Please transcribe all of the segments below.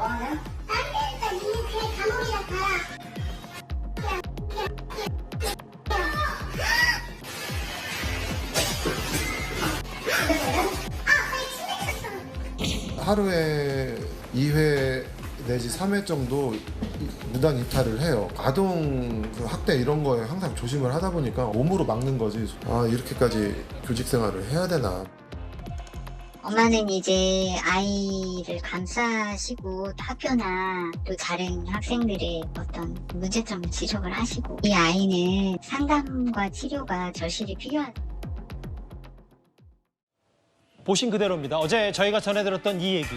딴 데니까 니는 그냥 감옥이나 가라. 하루에 2회 내지 3회 정도 무단 이탈을 해요. 아동 학대 이런 거에 항상 조심을 하다 보니까 몸으로 막는 거지. 아, 이렇게까지 교직 생활을 해야 되나. 엄마는 이제 아이를 감싸시고 학교나 또 다른 학생들의 어떤 문제점을 지적을 하시고 이 아이는 상담과 치료가 절실히 필요하다. 보신 그대로입니다. 어제 저희가 전해드렸던 이 얘기.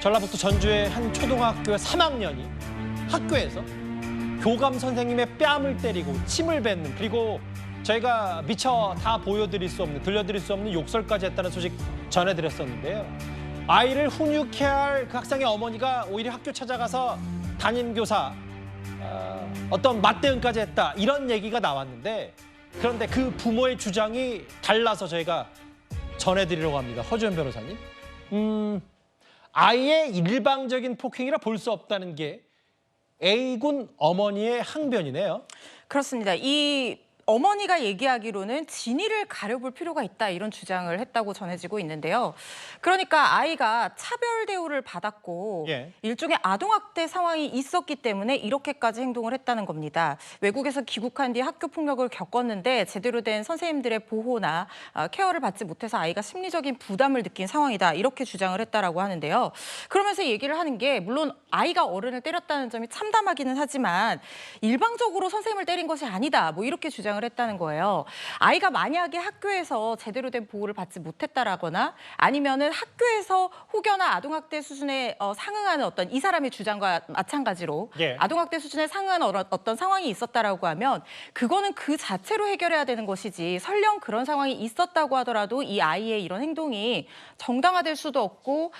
전라북도 전주의 한 초등학교 3학년이 학교에서 교감 선생님의 뺨을 때리고 침을 뱉는, 그리고 저희가 미처 다 보여드릴 수 없는, 들려드릴 수 없는 욕설까지 했다는 소식 전해드렸었는데요. 아이를 훈육해야 할 그 학생의 어머니가 오히려 학교 찾아가서 담임교사 어떤 맞대응까지 했다, 이런 얘기가 나왔는데, 그런데 그 부모의 주장이 달라서 저희가 전해드리려고 합니다. 허주연 변호사님. 아이의 일방적인 폭행이라 볼 수 없다는 게 A군 어머니의 항변이네요. 그렇습니다. 이 어머니가 얘기하기로는 진위를 가려볼 필요가 있다, 이런 주장을 했다고 전해지고 있는데요. 그러니까 아이가 차별 대우를 받았고 일종의 아동학대 상황이 있었기 때문에 이렇게까지 행동을 했다는 겁니다. 외국에서 귀국한 뒤 학교 폭력을 겪었는데 제대로 된 선생님들의 보호나 케어를 받지 못해서 아이가 심리적인 부담을 느낀 상황이다, 이렇게 주장을 했다라고 하는데요. 그러면서 얘기를 하는 게, 물론 아이가 어른을 때렸다는 점이 참담하기는 하지만 일방적으로 선생님을 때린 것이 아니다, 뭐 이렇게 주장을 했다는 거예요. 아이가 만약에 학교에서 제대로 된 보호를 받지 못했다라거나 아니면은 학교에서 혹여나 아동학대 수준에 상응하는 어떤, 이 사람의 주장과 마찬가지로 아동학대 수준에 상응하는 어떤 상황이 있었다라고 하면 그거는 그 자체로 해결해야 되는 것이지, 설령 그런 상황이 있었다고 하더라도 이 아이의 이런 행동이 정당화될 수도 없고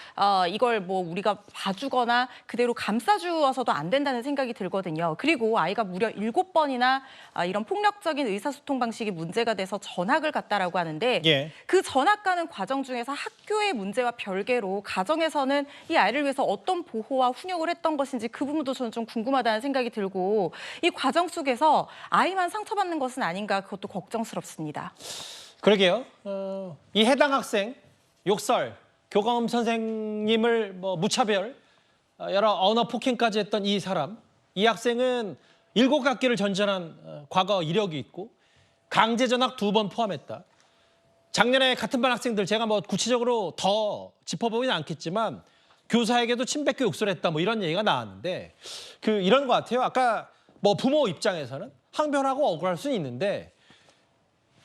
이걸 뭐 우리가 봐주거나 그대로 감싸주어서도 안 된다는 생각이 들거든요. 그리고 아이가 무려 7번이나 이런 폭력적인 의사소통 방식이 문제가 돼서 전학을 갔다라고 하는데 그 전학 가는 과정 중에서 학교의 문제와 별개로 가정에서는 이 아이를 위해서 어떤 보호와 훈육을 했던 것인지 그 부분도 저는 좀 궁금하다는 생각이 들고, 이 과정 속에서 아이만 상처받는 것은 아닌가, 그것도 걱정스럽습니다. 그러게요. 이 해당 학생 욕설, 교감 선생님을 뭐 무차별, 여러 언어 폭행까지 했던 이 사람, 이 학생은 7학기를 전전한 과거 이력이 있고 강제 전학 2번 포함했다. 작년에 같은 반 학생들, 제가 뭐 구체적으로 더 짚어보지는 않겠지만 교사에게도 침뱉고 욕설을 했다, 뭐 이런 얘기가 나왔는데, 이런 것 같아요. 아까 뭐 부모 입장에서는 항변하고 억울할 수는 있는데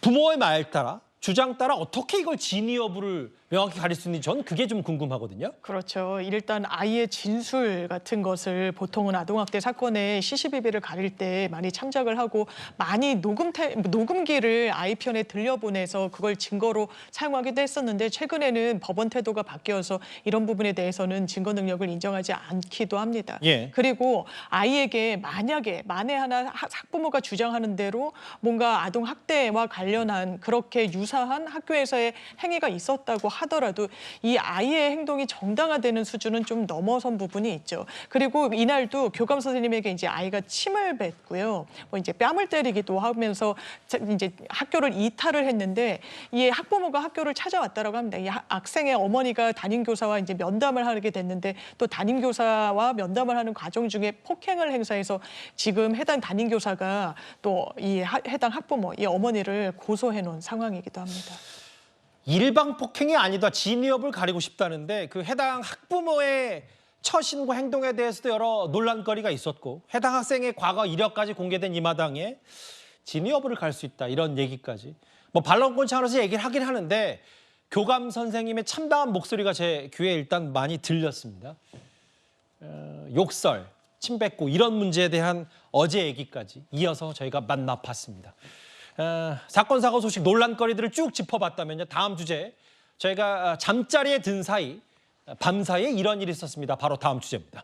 부모의 말 따라, 주장 따라 어떻게 이걸 진위 여부를 명확히 가릴 수 있는지 저는 그게 좀 궁금하거든요. 그렇죠. 일단 아이의 진술 같은 것을 보통은 아동학대 사건의 시시비비를 가릴 때 많이 참작을 하고 많이 녹음기를 아이 편에 들려보내서 그걸 증거로 사용하기도 했었는데, 최근에는 법원 태도가 바뀌어서 이런 부분에 대해서는 증거 능력을 인정하지 않기도 합니다. 그리고 아이에게 만에 하나 학부모가 주장하는 대로 뭔가 아동학대와 관련한 그렇게 유사한 학교에서의 행위가 있었다고 하더라도 이 아이의 행동이 정당화되는 수준은 좀 넘어선 부분이 있죠. 그리고 이날도 교감 선생님에게 이제 아이가 침을 뱉고요, 뭐 이제 뺨을 때리기도 하면서 이제 학교를 이탈을 했는데, 이 학부모가 학교를 찾아왔다라고 합니다. 이 학생의 어머니가 담임교사와 이제 면담을 하게 됐는데, 또 담임교사와 면담을 하는 과정 중에 폭행을 행사해서 지금 해당 담임교사가 또 이 해당 학부모, 이 어머니를 고소해 놓은 상황이기도 합니다. 일방 폭행이 아니다, 진위 여부를 가리고 싶다는데, 그 해당 학부모의 처신과 행동에 대해서도 여러 논란거리가 있었고, 해당 학생의 과거 이력까지 공개된 이 마당에 진위 여부를 갈 수 있다, 이런 얘기까지. 뭐 반론권 차원에서 얘기를 하긴 하는데 교감 선생님의 참담한 목소리가 제 귀에 일단 많이 들렸습니다. 욕설, 침뱉고 이런 문제에 대한 어제 얘기까지 이어서 저희가 만나봤습니다. 사건 사고 소식 논란거리들을 쭉 짚어봤다면요, 다음 주제 저희가 잠자리에 든 사이 밤사이에 이런 일이 있었습니다. 바로 다음 주제입니다.